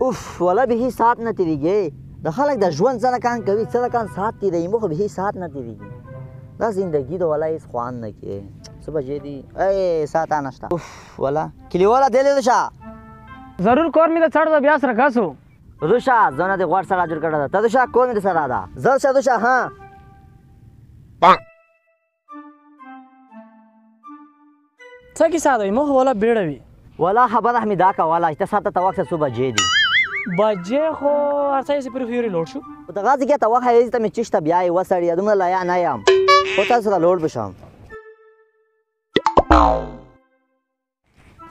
اوف ولا به ساعت نه تیریږي د خلک د ژوند سره کان کوي سره کان ساعت تیری مخ به ساعت نه تیریږي دا زندگی د ولا هیڅ خوان نه کې صبح جې دی ای ساعت نشته اوف ولا کلیواله دلې شه ضرور کور می د څړ د بیا سره غاسو دوشا زونه د غوړ سره جوړ کړه ته دوشا کور می سره دا زل شه دوشا ها څه کی ساده مخ ولا بیړوي ولا خبر حمیدا کا والا ته ساته توخه صبح جې دی بجې خو ارڅای سي پر فیوري لوړ شو ته غازی کې توخه یې ته می چشته بیا یې وسړی دومره لا یا نه یم او تاسو سره لوړ بشم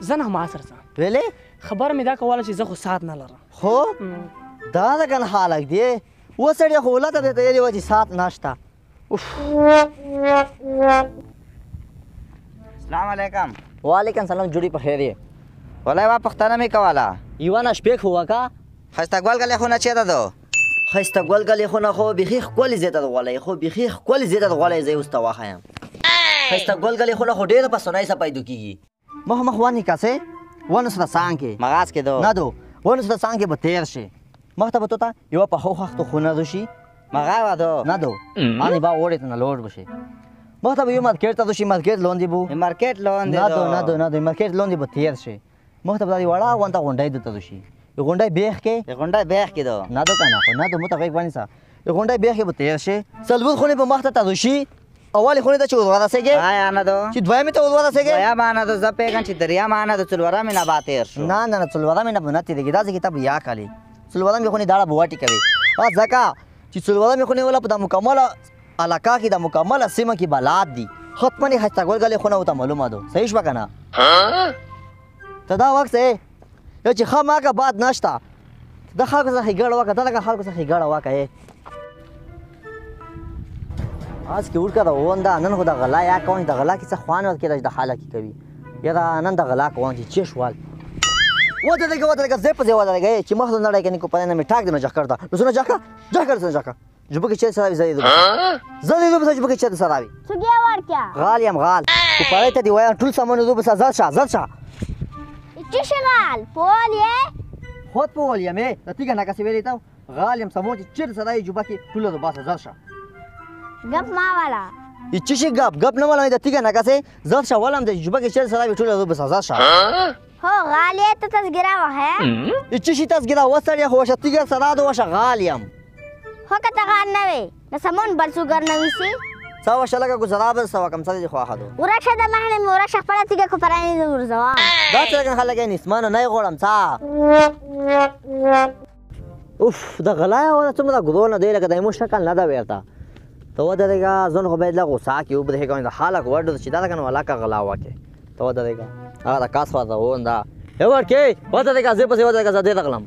زنه ما سره ویلې خبر مې دا کوله چې زه خو سات نه لرم خو دا د کن حالک دی وسړی خو ولته ته یې وځي سات ناشتا السلام علیکم وعلیکم سلام جوړی په خیر والله وا پښتنه می کوله ایوانا شپې هوا کا خسته ګول غلې خو نه چیته دو خسته ګول غلې خو نه خو بخیخ کول زیاته غولې خو بخیخ کول زیاته غولې زې واست واخایم خسته ګول غلې خو نه خو ډېر په سنای سپایدو کیږي مخ وانی کاسه ونه سره سانکه مغاز کې دو نه دو ونه سره سانکه به تیر شي مخته به تا یو په خو خخت خو نه دوشي مغا و دو نه دو ان با وړه نه لوړ بشي مخته به یو مارکیټ ته دوشي مارکیټ لون دی بو مارکیټ لون دی نه دو مارکیټ لون دی به تیر شي مخته به وړه وانته غونډای دته دوشي غونډای بیخ کې غونډای بیخ کې دو نه دو کنه خو نه دو متغیق وانی سا غونډای بیخ کې به تیر شي سلوت خونه به مخته ته دوشي اول خونه ته چې ورا سګي آیا نه دو چې دویمه ته ورا سګي یا معنا دو زپېګن چې دریا معنا دو چلورا مې نه باتیر شو نه چلورا مې نه بنته دیګه دا کتاب یا کالی چلورا مې خونه داړه بواټی کوي ا ځکه چې چلورا مې خونه ولا په د مکمله علاقه کې د مکمله سیمه کې بلاد دي ختمنی هستا ګول غلې خونه وته معلومه دو صحیح شو کنه ته دا وخت یو چې خامہ کا بات نشتا د خلکو څخه ګړ وکړه دا خلکو څخه ګړ وکړه आज کې ورکه دا وندا نن خو د غلا یا کوم د غلا کې څه خوان ور کې د حاله کې کوي یا دا نن د غلا کوم چې چشوال وته دغه زه په ځای ودرګې چې مخ نه لړای کني کو پنه مې ټاک دې جکړه لسونه جکړه جبه کې چې سره زید زید به جبه کې چې سره وي سګي ور کیا غال یم غال کو پاره ته دی وای ټول سامان زو بس زړ شه چې شغال پول یې خود پول یم تیګه نه کسي ویلې تا غال یم سمو چې سره جبه کې ټول د باسه زړ شه گپ ما والا چې شي گپ نه ولا د تیګه نه کسي زړ شه ولم د جبه کې چې سره ټول د باسه زړ شه هو غالي ته تسګرا وه چې شي تسګرا وسړی هو شتیګه سره د وشه غال یم هو کته غان نه وي د سمون بل سوګر نه وسی سوا شلګه گزاراب سوا کم سره خو اخدو ورشه د محل ورشه خپل تیګه کو پرانی ورزوا دا څنګه خلګ نسمانه نه غوړم تا اوف د غلا ولا څومره ګورونه دی لکه د مو شکل نه دا ورته تو ودرېګا ځون خو باید لا غوسه کې وبد هیګو د حالک ورډ چې دا کنه ولا کا غلا وکه تو ودرېګا هغه کاس وځه وندا یو ورکه ودرېګا زه پسې ودرېګا زه دې تغلم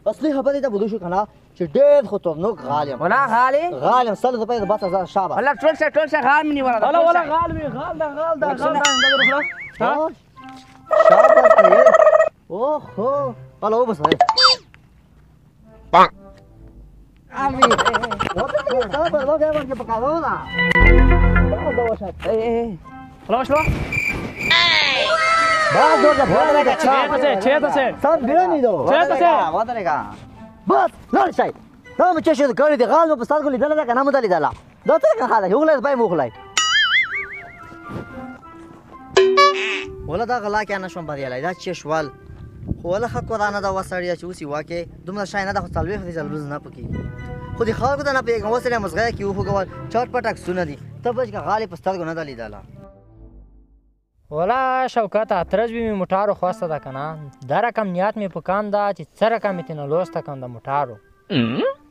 اصلي خبرې ته بده شو کنه چې ډېر خطرناک غالم ولا غالي سل په 10000 شابه ولا ټول څه غال مې ولا ولا غال دا شابه اوه هلو بس امي صبر وګه ورته پکاوه دا وشه خلاص شو بعد ورته چه سم بیرنی دو ودرېګا بس لاړ شي دا مې چې شو کړی دی غال په ستاسو لیدل دا کنه مو لیدل دا څنګه حاله یو غلط پای مخلای ولا دا غلا کې نه شوم بریالای دا چې شوال خو ولا حق ورانه دا وسړیا چې اوسې واکه دومره شای نه دا خو څلوي خو ځل روز نه پکې خو دې خلکو ته نه پیګم وسړیا مزغه کې وو غوال چټ پټک سونه دي ته بچ غالي په سترګو نه دا لیدل ولا شوکت اترج به می موټارو خواسته ده کنه دا رقم نیت می پکان دا چې څه رقم تنه لوسته کم د موټارو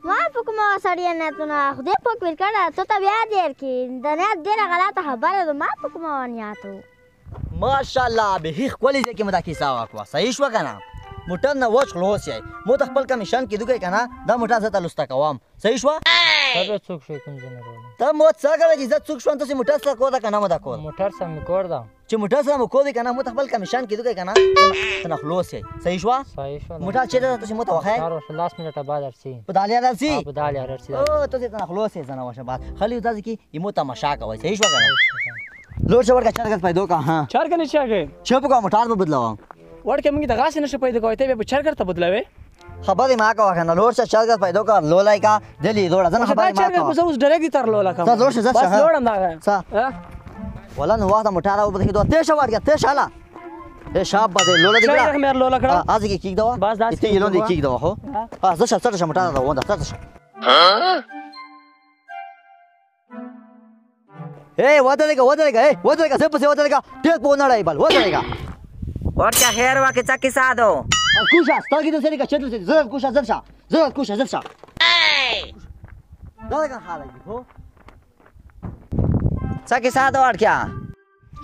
ما پکما سړی نه ته نه خدای پک ور کړه ته ته بیا دیر کې د نه ډیره غلطه خبره ده ما پکما نیاتو ماشاءالله به هیڅ کولی ځکه مدا کې ساوا کو صحیح شو کنه موټر نه وښ خلاص یې مو ته خپل کمیشن کې دوی کنه دا موټر زته لسته کوم صحیح شو تبه څوک شي کوم ځنه ته مو څنګه چې زت څوک شو ته موټر سره کو دا کنه مدا کو موټر سم کور دا چې موټر سره مو کو دی کنه مو ته خپل کمیشن کې دوی کنه ته خلاص یې صحیح شو موټر چې ته مو ته وخه تاسو لاس منټه بعد ارسي په دالیا راسي په دالیا ارسي او ته ته خلاص یې زنه وشه بعد خلی ځکه کی یمو تماشا کوي صحیح شو کنه लोड से वर्का चरगत पैदो का हां चार का नीचे आ गए चुप का मोटार में बदलावा वड़ के मंगी दगा से नशे पैदा कहते बे चार करता बदलावे खबर मा का वाखना लोड से चरगत पैदो का लोलाई का दिल्ली रोड जन खबर मा चार का का उस डायरेक्ट तार लोला का लोड से बस लोड अंदा सा वला नुवा ता मोटारा ऊपर देखो ते शवार के ते शाला ए शाब बदे लोला दिखला चार मेरा लोला खड़ा आज की किक दवा बस दास इतनी येलो दी किक दवा हो हां जशा सर मोटारा दवा वंदा सर ए वदलेगा ए वदलेगा से पसे वदलेगा टेक पोनाड़ा इबाल वदलेगा और क्या हेर वा के चक्की सा दो कुशा स्तागी तो सेरी का चेतु से जरा कुशा जरशा दादा हाल है हो चक्की सा दो और क्या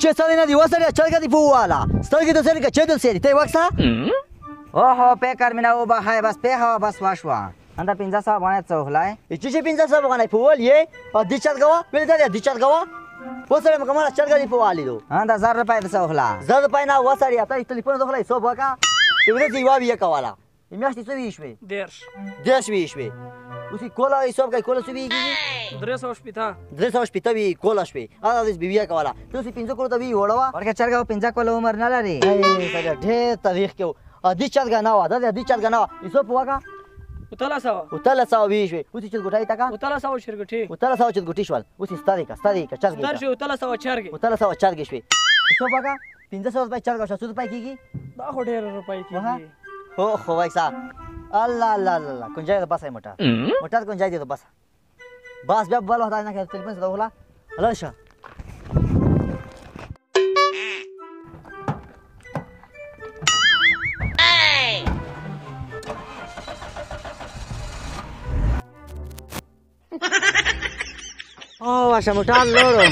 चेसाली नदी वसरी चलगा दी पुवाला स्तागी तो सेरी का चेतु सेरी ते वक्सा ओहो पे कर मिना वो है बस पे हवा बस वाशवा अंदा पिंजा सा बने चौहलाय इचिचे पिंजा सब गनाई पुवल ये और दिचत गवा पहले दे दिचत गवा वसरी में कमाला चलगा दी पुवाली दो अंदा 1000 रुपए दे चौहला जर पैना वसरी आता इतली पण दोखला सो बका इवरे जीवा भी कवाला इमेस्टी से विश्वे देश विश्वे उसी कोला सब का कोला सुबी की ड्रेस हॉस्पिटल ड्रेस हॉस्पिटल भी कोला स्पे आदा दिस बिबिया कवाला तो उसी पिंजो को तभी ओड़वा और क्या चरगा पिंजा को लो उमर ना रे सजा ढेर तारीख के दिचत गनावा दादा दिचत गनावा इसो पुवा का उतला सावा उतला साव विश्वे उसी चल गुटाई तका उतला सावा शिरगठी उतला साव चल गुटीशवाल उसी स्तारी का चल दर से उतला सावा चार के उतला साव चार गेशवे इसो बका 500 रुपए चार का 100 रुपए की दा हो 1.5 रुपए वहाँ? की हो भाई सा अल्लाह अल्लाह अल्लाह कुन जाए तो बस है मोटा कुन जाए तो बस बस जब बल होता है ना के टेलीफोन से तो होला हेलो शा ओ आशा मोटा लोरो